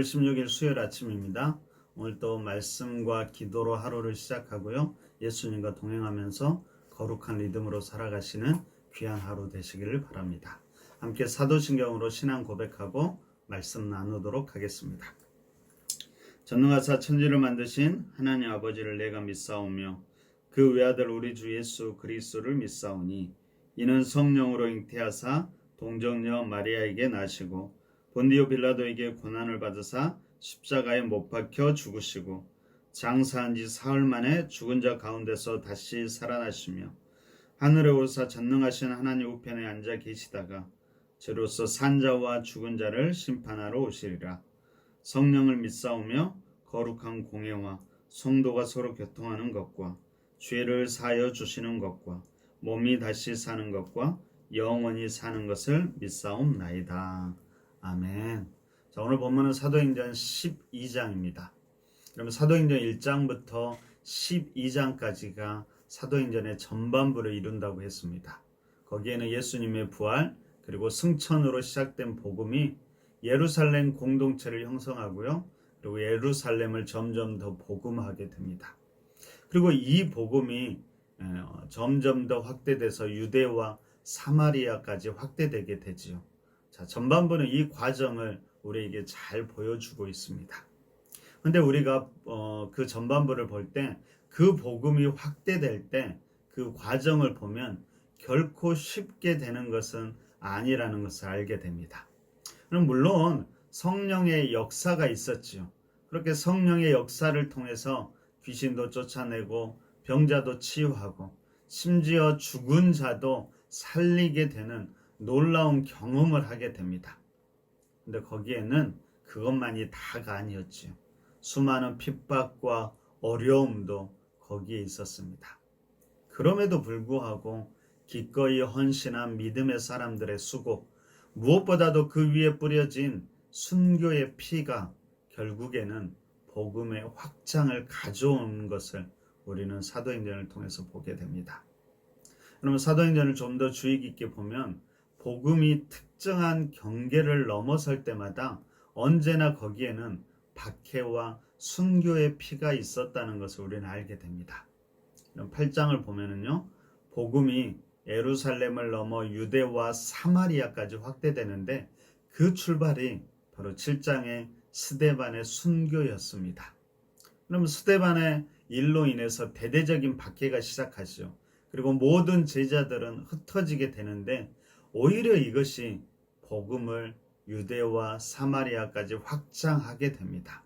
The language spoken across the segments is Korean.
6월 16일 수요일 아침입니다. 오늘 또 말씀과 기도로 하루를 시작하고요. 예수님과 동행하면서 거룩한 리듬으로 살아가시는 귀한 하루 되시기를 바랍니다. 함께 사도신경으로 신앙 고백하고 말씀 나누도록 하겠습니다. 전능하사 천지를 만드신 하나님 아버지를 내가 믿사오며 그 외아들 우리 주 예수 그리스도를 믿사오니 이는 성령으로 잉태하사 동정녀 마리아에게 나시고 본디오 빌라도에게 고난을 받으사 십자가에 못 박혀 죽으시고 장사한 지 사흘 만에 죽은 자 가운데서 다시 살아나시며 하늘에 오르사 전능하신 하나님 우편에 앉아 계시다가 저로서 산자와 죽은 자를 심판하러 오시리라. 성령을 믿사오며 거룩한 공예와 성도가 서로 교통하는 것과 죄를 사하여 주시는 것과 몸이 다시 사는 것과 영원히 사는 것을 믿사옵나이다. 아멘. 자, 오늘 본문은 사도행전 12장입니다. 그러면 사도행전 1장부터 12장까지가 사도행전의 전반부를 이룬다고 했습니다. 거기에는 예수님의 부활 그리고 승천으로 시작된 복음이 예루살렘 공동체를 형성하고요. 그리고 예루살렘을 점점 더 복음하게 됩니다. 그리고 이 복음이 점점 더 확대돼서 유대와 사마리아까지 확대되게 되지요. 자, 전반부는 이 과정을 우리에게 잘 보여주고 있습니다. 근데 우리가 그 전반부를 볼 때 그 복음이 확대될 때 그 과정을 보면 결코 쉽게 되는 것은 아니라는 것을 알게 됩니다. 그럼 물론 성령의 역사가 있었지요. 그렇게 성령의 역사를 통해서 귀신도 쫓아내고 병자도 치유하고 심지어 죽은 자도 살리게 되는 놀라운 경험을 하게 됩니다. 근데 거기에는 그것만이 다가 아니었지요. 수많은 핍박과 어려움도 거기에 있었습니다. 그럼에도 불구하고 기꺼이 헌신한 믿음의 사람들의 수고, 무엇보다도 그 위에 뿌려진 순교의 피가 결국에는 복음의 확장을 가져온 것을 우리는 사도행전을 통해서 보게 됩니다. 그러면 사도행전을 좀 더 주의 깊게 보면 복음이 특정한 경계를 넘어설 때마다 언제나 거기에는 박해와 순교의 피가 있었다는 것을 우리는 알게 됩니다. 8장을 보면은요, 복음이 예루살렘을 넘어 유대와 사마리아까지 확대되는데 그 출발이 바로 7장의 스데반의 순교였습니다. 그럼 스데반의 일로 인해서 대대적인 박해가 시작하죠. 그리고 모든 제자들은 흩어지게 되는데 오히려 이것이 복음을 유대와 사마리아까지 확장하게 됩니다.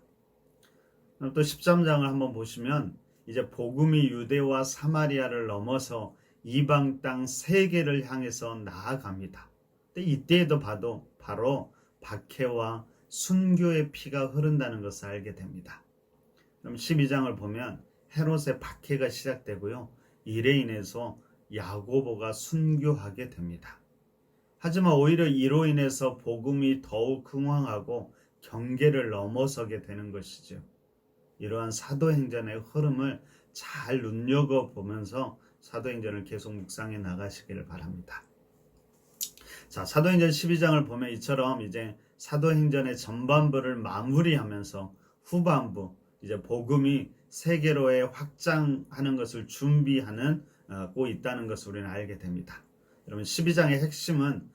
또 13장을 한번 보시면 이제 복음이 유대와 사마리아를 넘어서 이방 땅 세계를 향해서 나아갑니다. 근데 이때에도 바로 박해와 순교의 피가 흐른다는 것을 알게 됩니다. 그럼 12장을 보면 헤롯의 박해가 시작되고요. 이래 인해서 야고보가 순교하게 됩니다. 하지만 오히려 이로 인해서 복음이 더욱 흥황하고 경계를 넘어서게 되는 것이죠. 이러한 사도행전의 흐름을 잘 눈여겨보면서 사도행전을 계속 묵상해 나가시기를 바랍니다. 자, 사도행전 12장을 보면 이처럼 이제 사도행전의 전반부를 마무리하면서 후반부 이제 복음이 세계로의 확장하는 것을 준비하고 있다는 것을 우리는 알게 됩니다. 여러분 12장의 핵심은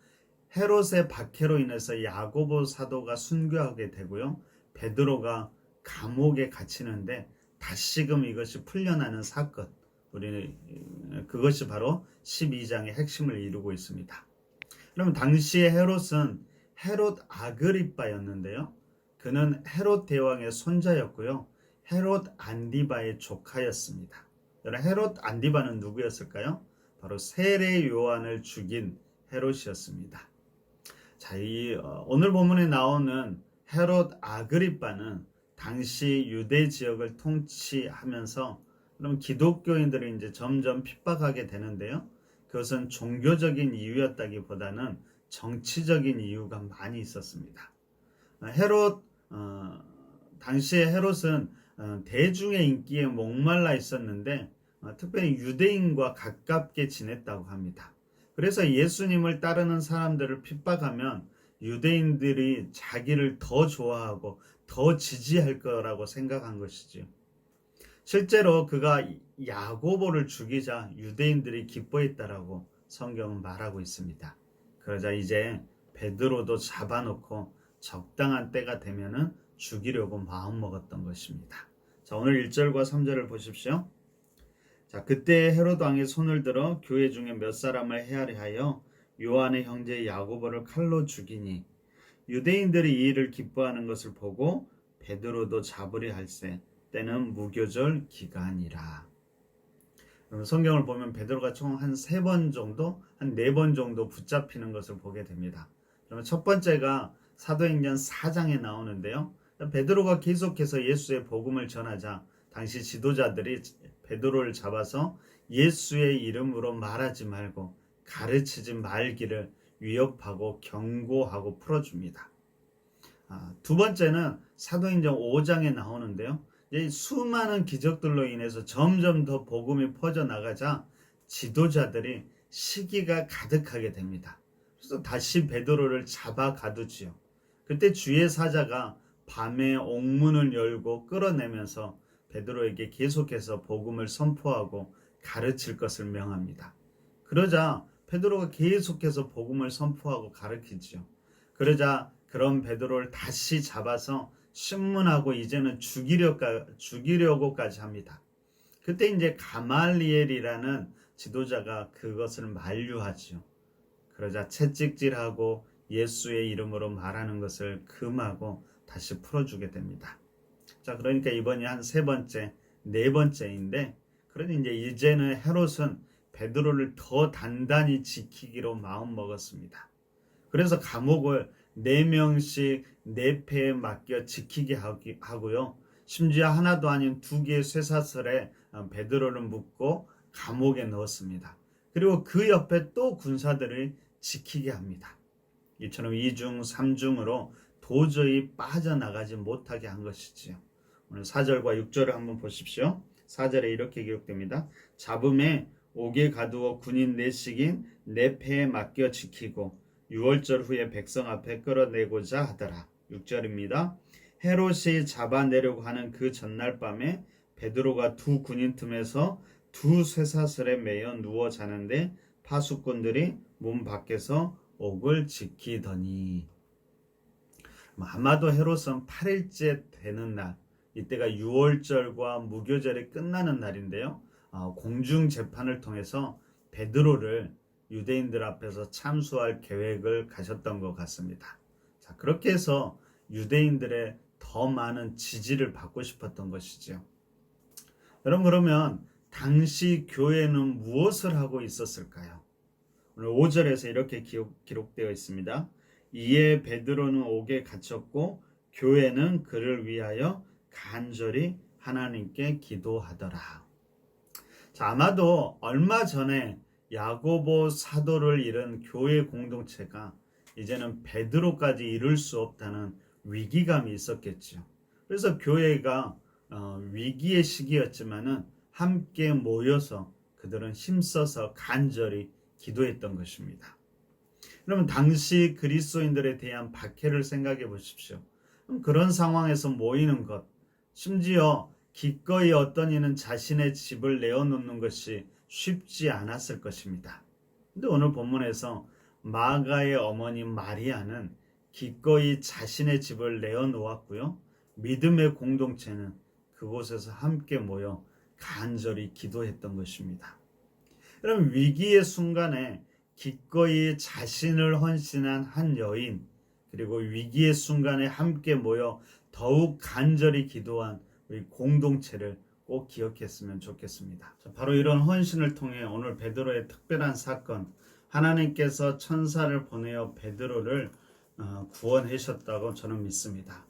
헤롯의 박해로 인해서 야고보 사도가 순교하게 되고요. 베드로가 감옥에 갇히는데 다시금 이것이 풀려나는 사건, 우리는 그것이 바로 12장의 핵심을 이루고 있습니다. 그러면 당시의 헤롯은 헤롯 아그리빠였는데요. 그는 헤롯 대왕의 손자였고요. 헤롯 안디바의 조카였습니다. 헤롯 안디바는 누구였을까요? 바로 세례 요한을 죽인 헤롯이었습니다. 자, 오늘 본문에 나오는 헤롯 아그리빠는 당시 유대 지역을 통치하면서 그럼 기독교인들을 이제 점점 핍박하게 되는데요. 그것은 종교적인 이유였다기보다는 정치적인 이유가 많이 있었습니다. 당시에 헤롯은 대중의 인기에 목말라 있었는데 특별히 유대인과 가깝게 지냈다고 합니다. 그래서 예수님을 따르는 사람들을 핍박하면 유대인들이 자기를 더 좋아하고 더 지지할 거라고 생각한 것이지요. 실제로 그가 야고보를 죽이자 유대인들이 기뻐했다라고 성경은 말하고 있습니다. 그러자 이제 베드로도 잡아놓고 적당한 때가 되면은 죽이려고 마음먹었던 것입니다. 자, 오늘 1절과 3절을 보십시오. 자, 그때 헤롯 왕이 손을 들어 교회 중에 몇 사람을 헤아려 하여 요한의 형제 야고보를 칼로 죽이니 유대인들이 이 일을 기뻐하는 것을 보고 베드로도 잡으려 할세 때는 무교절 기간이라. 성경을 보면 베드로가 총 한 3번 정도, 한 4번 정도 붙잡히는 것을 보게 됩니다. 그러면 첫 번째가 사도행전 4장에 나오는데요. 베드로가 계속해서 예수의 복음을 전하자 당시 지도자들이 베드로를 잡아서 예수의 이름으로 말하지 말고 가르치지 말기를 위협하고 경고하고 풀어줍니다. 두 번째는 사도행전 5장에 나오는데요. 수많은 기적들로 인해서 점점 더 복음이 퍼져나가자 지도자들이 시기가 가득하게 됩니다. 그래서 다시 베드로를 잡아 가두지요. 그때 주의 사자가 밤에 옥문을 열고 끌어내면서 베드로에게 계속해서 복음을 선포하고 가르칠 것을 명합니다. 그러자 베드로가 계속해서 복음을 선포하고 가르치지요. 그러자 그런 베드로를 다시 잡아서 신문하고 이제는 죽이려고까지 합니다. 그때 이제 가말리엘이라는 지도자가 그것을 만류하지요. 그러자 채찍질하고 예수의 이름으로 말하는 것을 금하고 다시 풀어주게 됩니다. 자, 그러니까 이번이 한 3번째, 4번째인데, 그러니 이제는 헤롯은 베드로를 더 단단히 지키기로 마음먹었습니다. 그래서 감옥을 4명씩 4패에 맡겨 지키게 하고요. 심지어 하나도 아닌 2개의 쇠사슬에 베드로를 묶고 감옥에 넣었습니다. 그리고 그 옆에 또 군사들을 지키게 합니다. 이처럼 2중, 3중으로 도저히 빠져나가지 못하게 한 것이지요. 오늘 4절과 6절을 한번 보십시오. 4절에 이렇게 기록됩니다. 잡음에 옥에 가두어 군인 4씩인 4패에 맡겨 지키고 6월절 후에 백성 앞에 끌어내고자 하더라. 6절입니다. 헤롯이 잡아내려고 하는 그 전날 밤에 베드로가 2 군인 틈에서 2 쇠사슬에 매여 누워 자는데 파수꾼들이 문 밖에서 옥을 지키더니. 아마도 헤롯은 8일째 되는 날, 이때가 6월절과 무교절이 끝나는 날인데요. 공중재판을 통해서 베드로를 유대인들 앞에서 참수할 계획을 가졌던 것 같습니다. 자, 그렇게 해서 유대인들의 더 많은 지지를 받고 싶었던 것이죠. 여러분, 그러면 당시 교회는 무엇을 하고 있었을까요? 오늘 5절에서 이렇게 기록되어 있습니다. 이에 베드로는 옥에 갇혔고 교회는 그를 위하여 간절히 하나님께 기도하더라. 자, 아마도 얼마 전에 야고보 사도를 잃은 교회 공동체가 이제는 베드로까지 이룰 수 없다는 위기감이 있었겠죠. 그래서 교회가 위기의 시기였지만은 함께 모여서 그들은 힘써서 간절히 기도했던 것입니다. 여러분, 당시 그리스도인들에 대한 박해를 생각해 보십시오. 그런 상황에서 모이는 것, 심지어 기꺼이 어떤 이는 자신의 집을 내어놓는 것이 쉽지 않았을 것입니다. 근데 오늘 본문에서 마가의 어머니 마리아는 기꺼이 자신의 집을 내어놓았고요. 믿음의 공동체는 그곳에서 함께 모여 간절히 기도했던 것입니다. 여러분, 위기의 순간에 기꺼이 자신을 헌신한 한 여인, 그리고 위기의 순간에 함께 모여 더욱 간절히 기도한 우리 공동체를 꼭 기억했으면 좋겠습니다. 바로 이런 헌신을 통해 오늘 베드로의 특별한 사건, 하나님께서 천사를 보내어 베드로를 구원하셨다고 저는 믿습니다.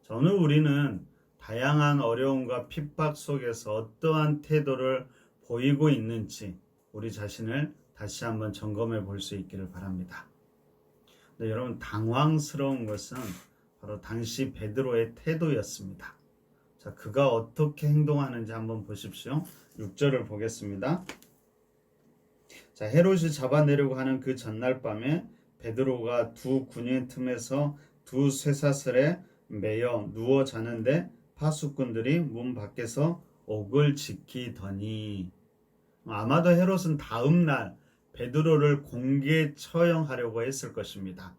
오늘 우리는 다양한 어려움과 핍박 속에서 어떠한 태도를 보이고 있는지 우리 자신을 다시 한번 점검해 볼 수 있기를 바랍니다. 네, 여러분, 당황스러운 것은 바로 당시 베드로의 태도였습니다. 자, 그가 어떻게 행동하는지 한번 보십시오. 6절을 보겠습니다. 자, 헤롯이 잡아내려고 하는 그 전날 밤에 베드로가 두 군인 틈에서 두 쇠사슬에 매여 누워 자는데 파수꾼들이 문 밖에서 옥을 지키더니, 아마도 헤롯은 다음 날 베드로를 공개 처형하려고 했을 것입니다.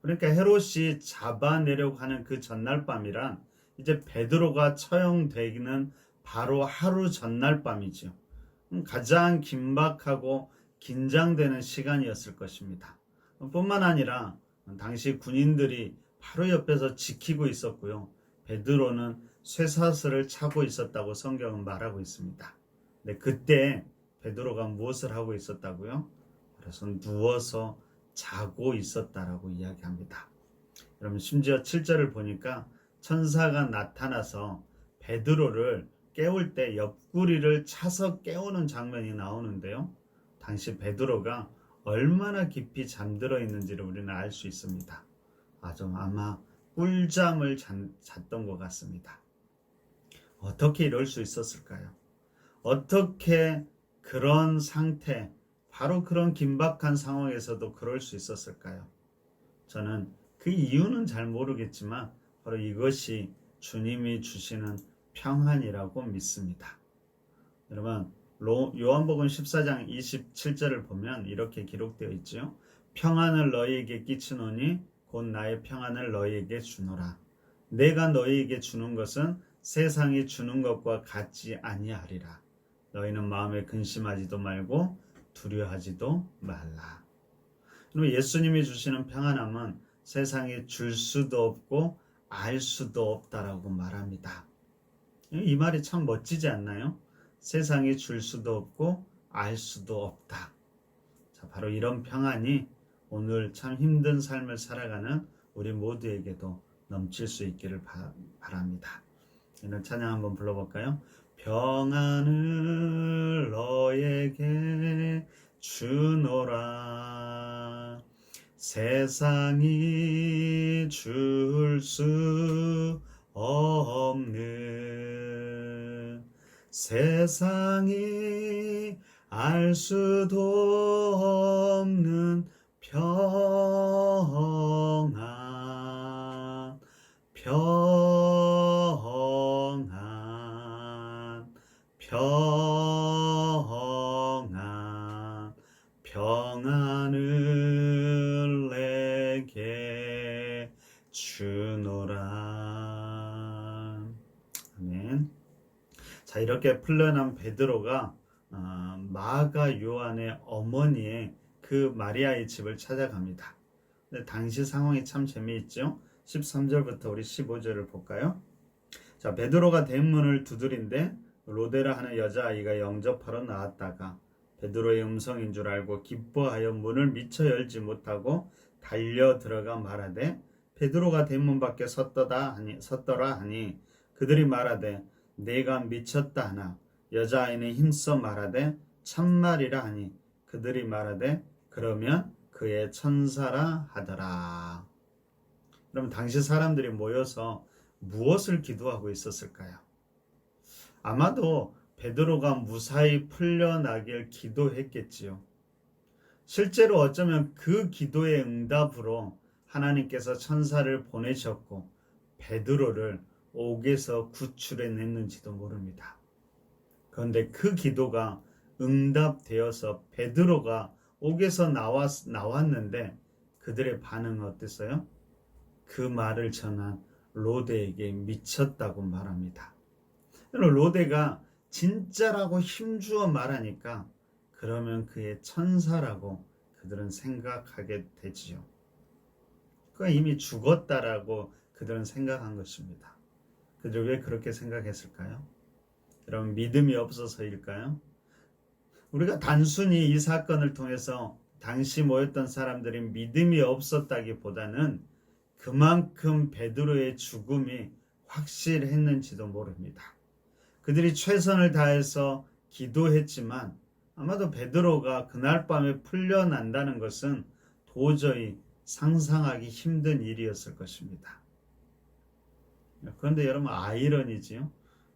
그러니까 헤롯이 잡아내려고 하는 그 전날 밤이란 이제 베드로가 처형되기는 바로 하루 전날 밤이죠. 가장 긴박하고 긴장되는 시간이었을 것입니다. 뿐만 아니라 당시 군인들이 바로 옆에서 지키고 있었고요. 베드로는 쇠사슬을 차고 있었다고 성경은 말하고 있습니다. 근데 그때 베드로가 무엇을 하고 있었다고요? 그래서 누워서 자고 있었다라고 이야기합니다. 여러분, 심지어 7절을 보니까 천사가 나타나서 베드로를 깨울 때 옆구리를 차서 깨우는 장면이 나오는데요. 당시 베드로가 얼마나 깊이 잠들어 있는지를 우리는 알 수 있습니다. 아마 꿀잠을 잤던 것 같습니다. 어떻게 이럴 수 있었을까요? 어떻게 그런 상태, 바로 그런 긴박한 상황에서도 그럴 수 있었을까요? 저는 그 이유는 잘 모르겠지만 바로 이것이 주님이 주시는 평안이라고 믿습니다. 여러분, 요한복음 14장 27절을 보면 이렇게 기록되어 있죠. 평안을 너희에게 끼치노니 곧 나의 평안을 너희에게 주노라. 내가 너희에게 주는 것은 세상이 주는 것과 같지 아니하리라. 너희는 마음에 근심하지도 말고 두려워하지도 말라. 예수님이 주시는 평안함은 세상이 줄 수도 없고 알 수도 없다라고 말합니다. 이 말이 참 멋지지 않나요? 세상이 줄 수도 없고 알 수도 없다. 자, 바로 이런 평안이 오늘 참 힘든 삶을 살아가는 우리 모두에게도 넘칠 수 있기를 바랍니다. 오늘 찬양 한번 불러볼까요? 평안을 너에게 주노라. 세상이 줄 수 없는, 세상이 알 수도 없는 평안, 평안, 평안, 평안을 내게 주노라. 아멘. 자, 이렇게 풀려난 베드로가 마가 요한의 어머니의 그 마리아의 집을 찾아갑니다. 근데 당시 상황이 참 재미있죠. 13절부터 우리 15절을 볼까요? 자, 베드로가 대문을 두드린데 로데라 하는 여자아이가 영접하러 나왔다가 베드로의 음성인 줄 알고 기뻐하여 문을 미처 열지 못하고 달려 들어가 말하되 베드로가 대문 밖에 섰더라 하니 그들이 말하되 내가 미쳤다 하나 여자아이는 힘써 말하되 참말이라 하니 그들이 말하되 그러면 그의 천사라 하더라. 그럼 당시 사람들이 모여서 무엇을 기도하고 있었을까요? 아마도 베드로가 무사히 풀려나길 기도했겠지요. 실제로 어쩌면 그 기도의 응답으로 하나님께서 천사를 보내셨고 베드로를 옥에서 구출해냈는지도 모릅니다. 그런데 그 기도가 응답되어서 베드로가 옥에서 나왔는데 그들의 반응은 어땠어요? 그 말을 전한 로데에게 미쳤다고 말합니다. 로데가 진짜라고 힘주어 말하니까 그러면 그의 천사라고 그들은 생각하게 되지요. 그가 이미 죽었다라고 그들은 생각한 것입니다. 그들 왜 그렇게 생각했을까요? 여러분, 믿음이 없어서일까요? 우리가 단순히 이 사건을 통해서 당시 모였던 사람들이 믿음이 없었다기보다는 그만큼 베드로의 죽음이 확실했는지도 모릅니다. 그들이 최선을 다해서 기도했지만 아마도 베드로가 그날 밤에 풀려난다는 것은 도저히 상상하기 힘든 일이었을 것입니다. 그런데 여러분, 아이러니지요.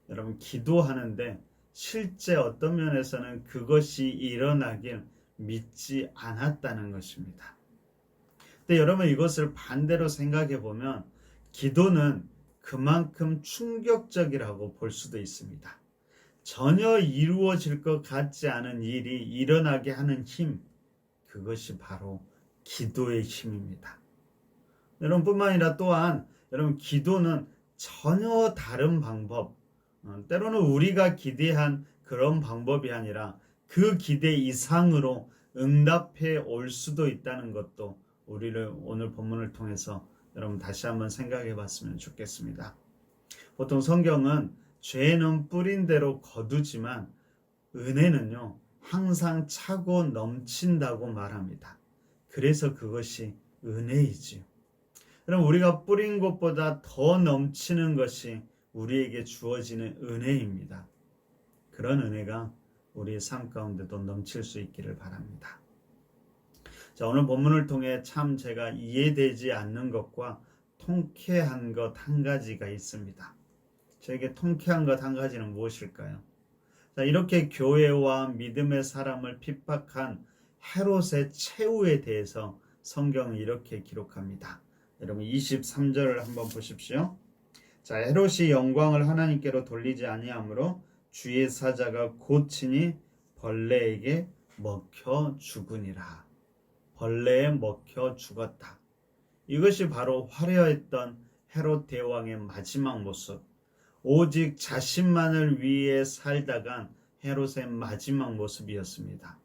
여러분, 기도하는데 실제 어떤 면에서는 그것이 일어나길 믿지 않았다는 것입니다. 근데 여러분 이것을 반대로 생각해 보면 기도는 그만큼 충격적이라고 볼 수도 있습니다. 전혀 이루어질 것 같지 않은 일이 일어나게 하는 힘, 그것이 바로 기도의 힘입니다. 여러분뿐만 아니라 또한 여러분 기도는 전혀 다른 방법, 때로는 우리가 기대한 그런 방법이 아니라 그 기대 이상으로 응답해 올 수도 있다는 것도 우리를 오늘 본문을 통해서 여러분 다시 한번 생각해 봤으면 좋겠습니다. 보통 성경은 죄는 뿌린 대로 거두지만 은혜는요 항상 차고 넘친다고 말합니다. 그래서 그것이 은혜이지요. 그럼 우리가 뿌린 것보다 더 넘치는 것이 우리에게 주어지는 은혜입니다. 그런 은혜가 우리의 삶 가운데도 넘칠 수 있기를 바랍니다. 자, 오늘 본문을 통해 참 제가 이해되지 않는 것과 통쾌한 것 한 가지가 있습니다. 저에게 통쾌한 것 한 가지는 무엇일까요? 자, 이렇게 교회와 믿음의 사람을 핍박한 헤롯의 최후에 대해서 성경은 이렇게 기록합니다. 여러분 23절을 한번 보십시오. 자, 헤롯이 영광을 하나님께로 돌리지 아니하므로 주의 사자가 곧 친히 벌레에게 먹혀 죽으니라. 벌레에 먹혀 죽었다. 이것이 바로 화려했던 헤롯 대왕의 마지막 모습, 오직 자신만을 위해 살다간 헤롯의 마지막 모습이었습니다.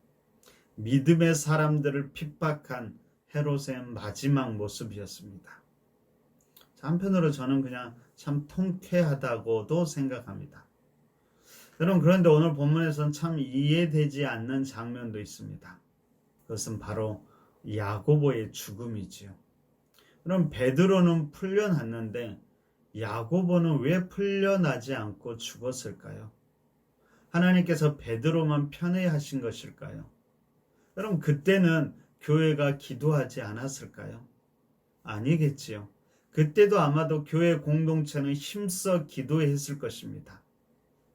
믿음의 사람들을 핍박한 헤롯의 마지막 모습이었습니다. 한편으로 저는 그냥 참 통쾌하다고도 생각합니다. 여러분, 그런데 오늘 본문에서는 참 이해되지 않는 장면도 있습니다. 그것은 바로 야고보의 죽음이지요. 그럼 베드로는 풀려났는데 야고보는 왜 풀려나지 않고 죽었을까요? 하나님께서 베드로만 편애하신 것일까요? 여러분, 그때는 교회가 기도하지 않았을까요? 아니겠지요. 그때도 아마도 교회 공동체는 힘써 기도했을 것입니다.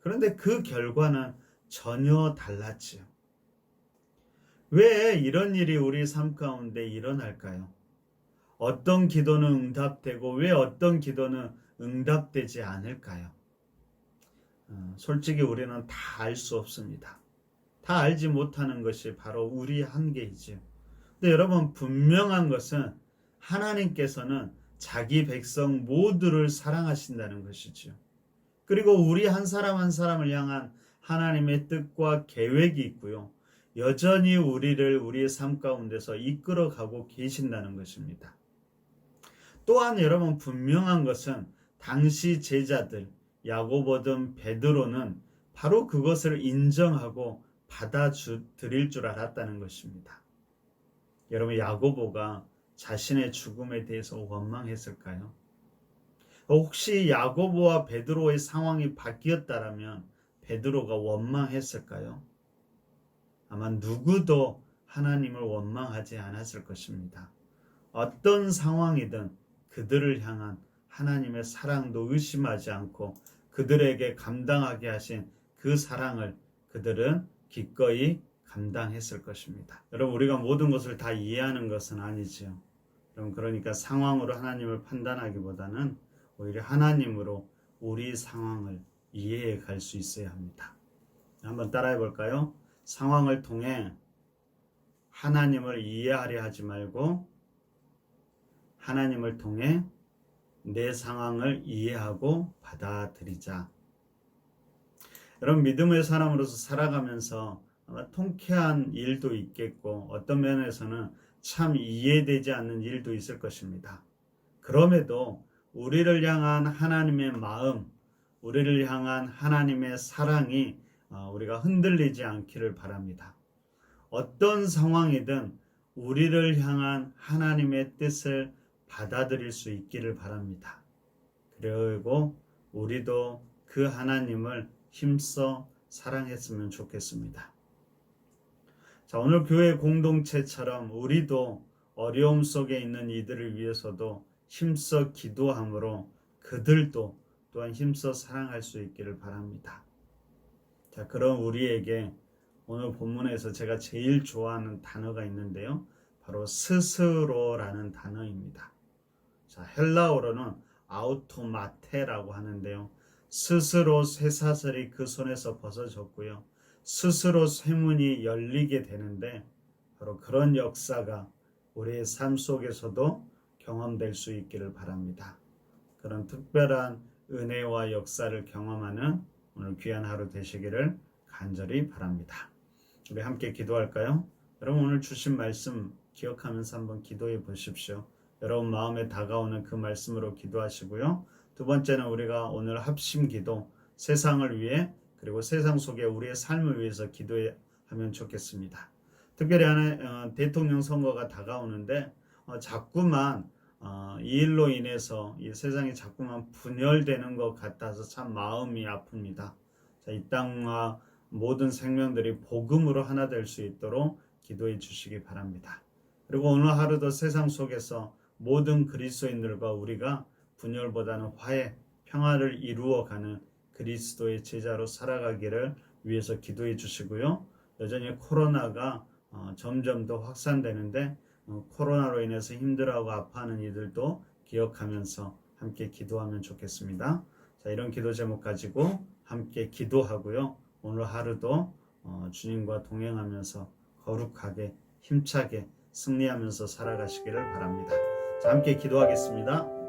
그런데 그 결과는 전혀 달랐지요. 왜 이런 일이 우리 삶 가운데 일어날까요? 어떤 기도는 응답되고 왜 어떤 기도는 응답되지 않을까요? 솔직히 우리는 다 알 수 없습니다. 다 알지 못하는 것이 바로 우리의 한계이지요. 근데 여러분, 분명한 것은 하나님께서는 자기 백성 모두를 사랑하신다는 것이지요. 그리고 우리 한 사람 한 사람을 향한 하나님의 뜻과 계획이 있고요. 여전히 우리를 우리의 삶 가운데서 이끌어가고 계신다는 것입니다. 또한 여러분, 분명한 것은 당시 제자들 야고보든 베드로는 바로 그것을 인정하고 받아들일 줄 알았다는 것입니다. 여러분, 야고보가 자신의 죽음에 대해서 원망했을까요? 혹시 야고보와 베드로의 상황이 바뀌었다면 베드로가 원망했을까요? 아마 누구도 하나님을 원망하지 않았을 것입니다. 어떤 상황이든 그들을 향한 하나님의 사랑도 의심하지 않고 그들에게 감당하게 하신 그 사랑을 그들은 기꺼이 감당했을 것입니다. 여러분, 우리가 모든 것을 다 이해하는 것은 아니지요. 여러분, 그러니까 상황으로 하나님을 판단하기보다는 오히려 하나님으로 우리 상황을 이해해 갈 수 있어야 합니다. 한번 따라해 볼까요? 상황을 통해 하나님을 이해하려 하지 말고 하나님을 통해 내 상황을 이해하고 받아들이자. 여러분, 믿음의 사람으로서 살아가면서 아마 통쾌한 일도 있겠고 어떤 면에서는 참 이해되지 않는 일도 있을 것입니다. 그럼에도 우리를 향한 하나님의 마음, 우리를 향한 하나님의 사랑이 우리가 흔들리지 않기를 바랍니다. 어떤 상황이든 우리를 향한 하나님의 뜻을 받아들일 수 있기를 바랍니다. 그리고 우리도 그 하나님을 힘써 사랑했으면 좋겠습니다. 자, 오늘 교회 공동체처럼 우리도 어려움 속에 있는 이들을 위해서도 힘써 기도함으로 그들도 또한 힘써 사랑할 수 있기를 바랍니다. 자, 그럼 우리에게 오늘 본문에서 제가 제일 좋아하는 단어가 있는데요. 바로 스스로라는 단어입니다. 자, 헬라어로는 아우토마테라고 하는데요. 스스로 쇠사슬이 그 손에서 벗어졌고요. 스스로 쇠문이 열리게 되는데 바로 그런 역사가 우리의 삶 속에서도 경험될 수 있기를 바랍니다. 그런 특별한 은혜와 역사를 경험하는 오늘 귀한 하루 되시기를 간절히 바랍니다. 우리 함께 기도할까요? 여러분 오늘 주신 말씀 기억하면서 한번 기도해 보십시오. 여러분 마음에 다가오는 그 말씀으로 기도하시고요. 두 번째는 우리가 오늘 합심 기도, 세상을 위해 그리고 세상 속에 우리의 삶을 위해서 기도하면 좋겠습니다. 특별히 대통령 선거가 다가오는데 자꾸만 이 일로 인해서 이 세상이 자꾸만 분열되는 것 같아서 참 마음이 아픕니다. 자, 이 땅과 모든 생명들이 복음으로 하나 될 수 있도록 기도해 주시기 바랍니다. 그리고 오늘 하루도 세상 속에서 모든 그리스도인들과 우리가 분열보다는 화해, 평화를 이루어가는 그리스도의 제자로 살아가기를 위해서 기도해 주시고요. 여전히 코로나가 점점 더 확산되는데 코로나로 인해서 힘들어하고 아파하는 이들도 기억하면서 함께 기도하면 좋겠습니다. 자, 이런 기도 제목 가지고 함께 기도하고요. 오늘 하루도 주님과 동행하면서 거룩하게 힘차게 승리하면서 살아가시기를 바랍니다. 자, 함께 기도하겠습니다.